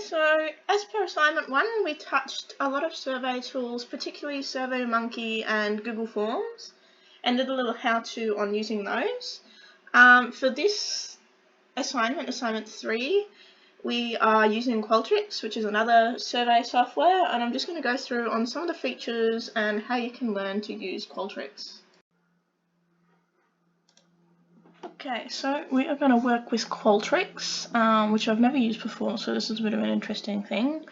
so as per assignment 1, we touched a lot of survey tools, particularly SurveyMonkey and Google Forms, and did a little how-to on using those. For this assignment, assignment 3, we are using Qualtrics, which is another survey software, and I'm just going to go through on some of the features and how you can learn to use Qualtrics. Okay, so we are going to work with Qualtrics, which I've never used before, so this is a bit of an interesting thing.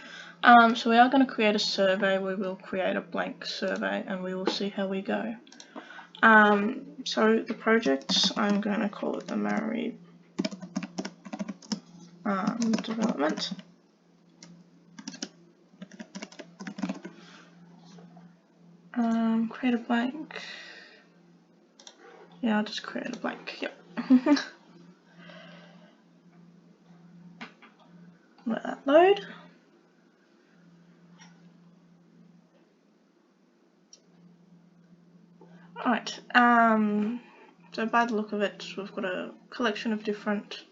So we are going to create a survey. We will create a blank survey and we will see how we go. So the project, I'm going to call it the Maori development. Create a blank. Yeah, I'll just create a blank, yep. Let that load. Alright, so by the look of it, we've got a collection of different,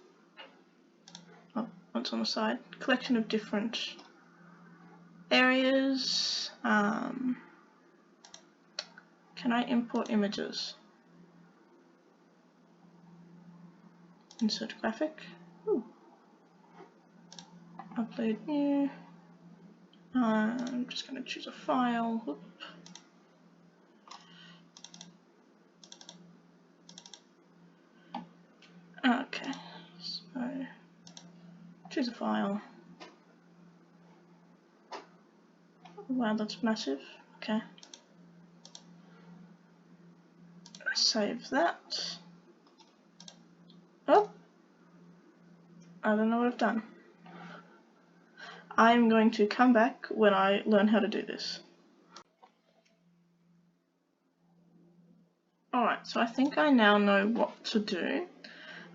what's on the side? Collection of different areas. Can I import images? Insert graphic. Ooh. Upload new. I'm just going to choose a file. Whoop. Okay, so choose a file. Wow, that's massive. Okay. Save that. Oh, I don't know what I've done. I'm going to come back when I learn how to do this. Alright, so I think I now know what to do.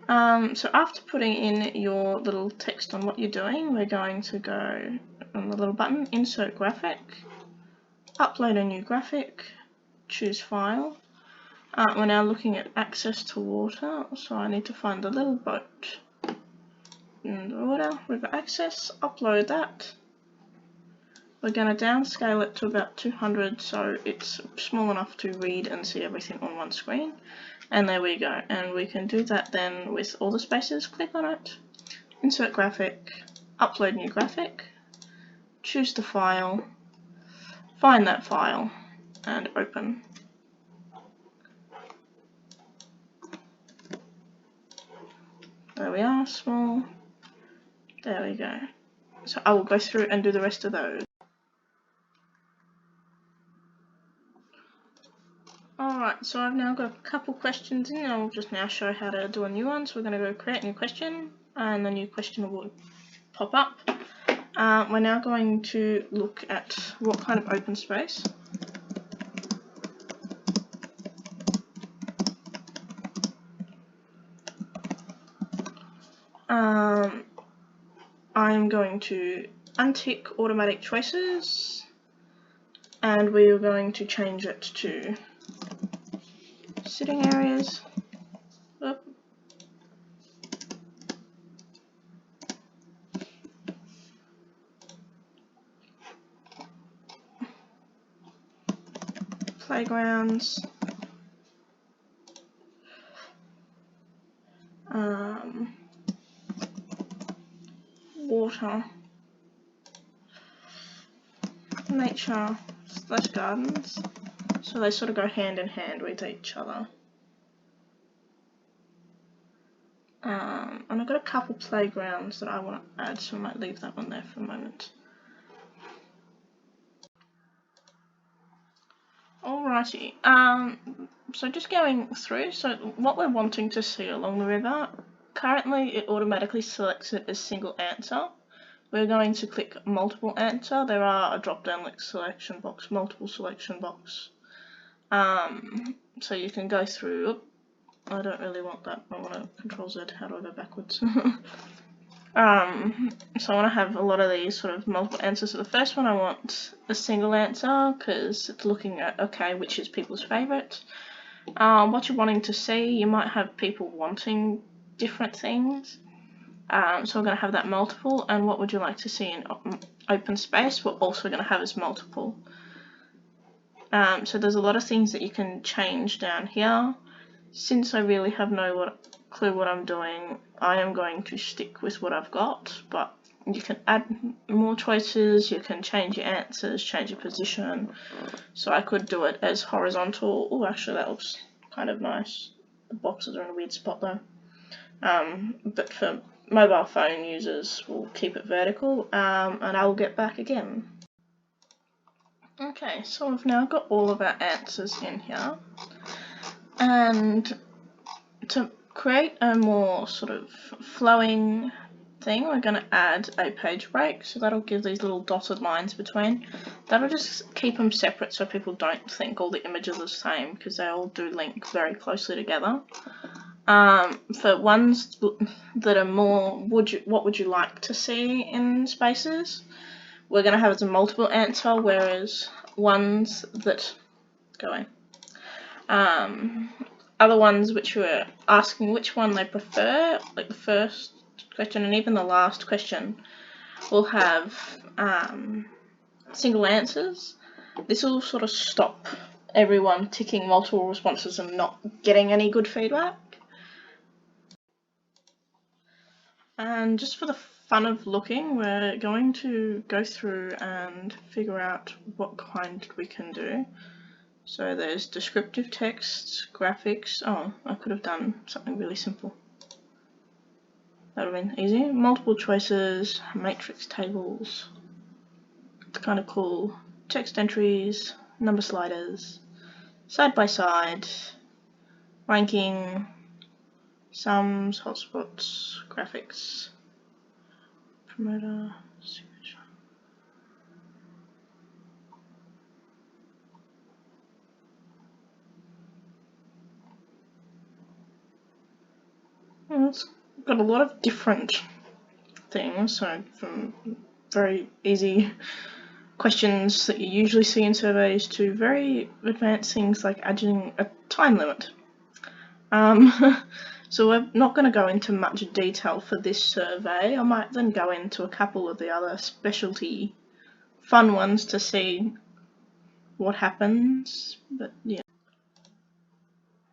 So after putting in your little text on what you're doing, we're going to go on the little button, insert graphic, upload a new graphic, choose file. We're now looking at access to water, so I need to find the little boat in the water, river access, upload that. We're going to downscale it to about 200 so it's small enough to read and see everything on one screen. And there we go. And we can do that then with all the spaces. Click on it, insert graphic, upload new graphic, choose the file, find that file, and open. There we are, small. There we go. So I will go through and do the rest of those. Alright, so I've now got a couple questions in. I'll just now show how to do a new one. So we're going to go create a new question, and the new question will pop up. We're now going to look at what kind of open space. I'm going to untick automatic choices, and we are going to change it to sitting areas. Oop. Playgrounds. Water. Nature / gardens. So they sort of go hand in hand with each other. And I've got a couple playgrounds that I want to add, so I might leave that one there for a moment. Alrighty, so just going through, so what we're wanting to see along the river, currently it automatically selects it as single answer. We're going to click multiple answer. There are a drop down like selection box, multiple selection box. So you can go through. I don't really want that. I want to Control Z. How do I go backwards? So I want to have a lot of these sort of multiple answers. So the first one I want a single answer because it's looking at, okay, which is people's favourite. What you're wanting to see, you might have people wanting different things. So we're going to have that multiple, and what would you like to see in open space, we're also going to have as multiple. So there's a lot of things that you can change down here. Since I really have no clue what I'm doing, I am going to stick with what I've got, but you can add more choices, you can change your answers, change your position. So I could do it as horizontal. Oh, actually that looks kind of nice. The boxes are in a weird spot though. But for mobile phone users, we'll keep it vertical, and I will get back again. Okay, so we've now got all of our answers in here, and to create a more sort of flowing thing, we're going to add a page break, so that'll give these little dotted lines between. That'll just keep them separate so people don't think all the images are the same, because they all do link very closely together. For ones that are more, what would you like to see in spaces, we're going to have as a multiple answer, whereas ones that other ones which were asking which one they prefer, like the first question and even the last question, will have single answers. This will sort of stop everyone ticking multiple responses and not getting any good feedback. And just for the fun of looking, we're going to go through and figure out what kind we can do. So there's descriptive text, graphics. Oh, I could have done something really simple. That would have been easy. Multiple choices, matrix tables. It's kind of cool. Text entries, number sliders, side by side, ranking, sums, hotspots, graphics, promoter, signature. It's got a lot of different things, so from very easy questions that you usually see in surveys to very advanced things like adding a time limit. So we're not going to go into much detail for this survey. I might then go into a couple of the other specialty fun ones to see what happens, but yeah.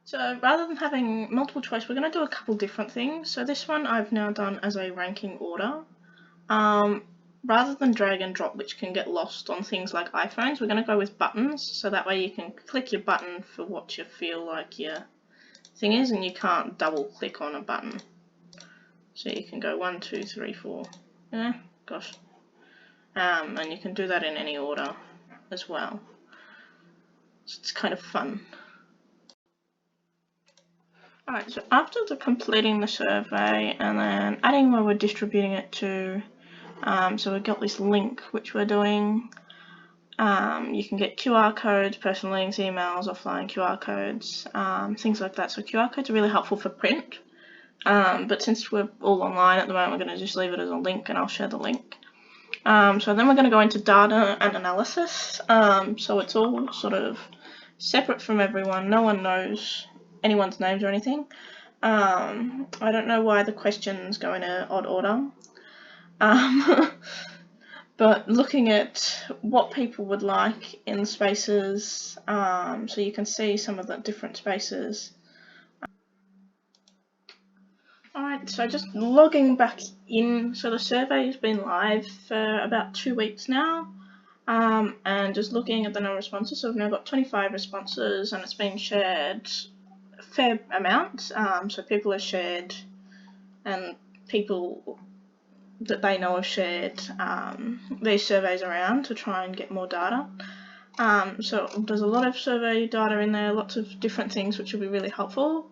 So rather than having multiple choice, we're going to do a couple different things. So this one I've now done as a ranking order. Rather than drag and drop, which can get lost on things like iPhones, we're going to go with buttons, so that way you can click your button for what you feel like your thing is, and you can't double click on a button. So you can go 1, 2, 3, 4. Yeah, gosh. And you can do that in any order as well. So it's kind of fun. Alright, so after completing the survey and then adding where we're distributing it to, so we've got this link which we're doing. You can get QR codes, personal links, emails, offline QR codes, things like that. So QR codes are really helpful for print, but since we're all online at the moment, we're going to just leave it as a link, and I'll share the link. So then we're going to go into data and analysis. So it's all sort of separate from everyone. No one knows anyone's names or anything. I don't know why the questions go in an odd order. But looking at what people would like in spaces, so you can see some of the different spaces. Alright, so just logging back in, so the survey has been live for about 2 weeks now, and just looking at the number of responses, so we've now got 25 responses and it's been shared a fair amount, so people have shared, and people that they know have shared these surveys around to try and get more data. So there's a lot of survey data in there, lots of different things which will be really helpful.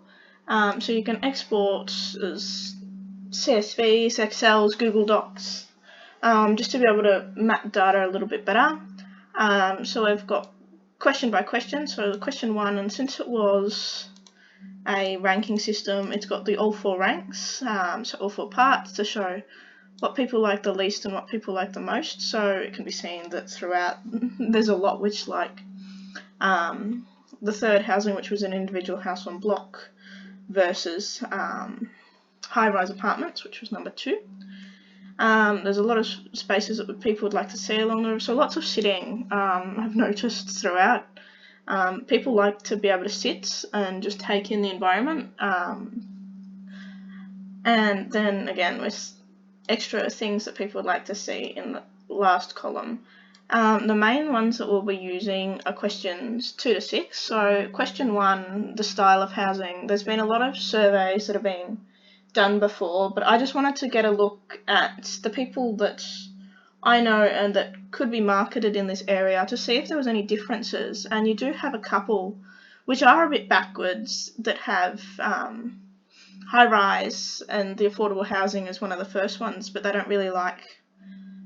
So you can export as CSVs, Excels, Google Docs, just to be able to map data a little bit better. So we've got question by question, so question 1, and since it was a ranking system, it's got the all 4 ranks, so all 4 parts to show what people like the least and what people like the most. So it can be seen that throughout there's a lot which like the third housing, which was an individual house on block, versus high-rise apartments, which was number 2. There's a lot of spaces that people would like to see along the roof, so lots of sitting. I've noticed throughout. People like to be able to sit and just take in the environment. And then again, with extra things that people would like to see in the last column. The main ones that we'll be using are questions 2 to 6. So question 1, the style of housing. There's been a lot of surveys that have been done before, but I just wanted to get a look at the people that I know and that could be marketed in this area to see if there was any differences. And you do have a couple which are a bit backwards that have high rise, and the affordable housing is one of the first ones, but they don't really like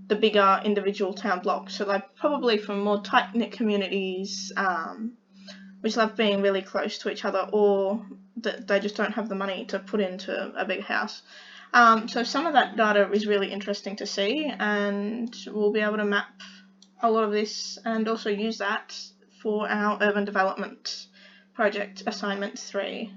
the bigger individual town blocks. So they're probably from more tight-knit communities which love being really close to each other, or that they just don't have the money to put into a big house. So some of that data is really interesting to see, and we'll be able to map a lot of this and also use that for our urban development project assignment 3.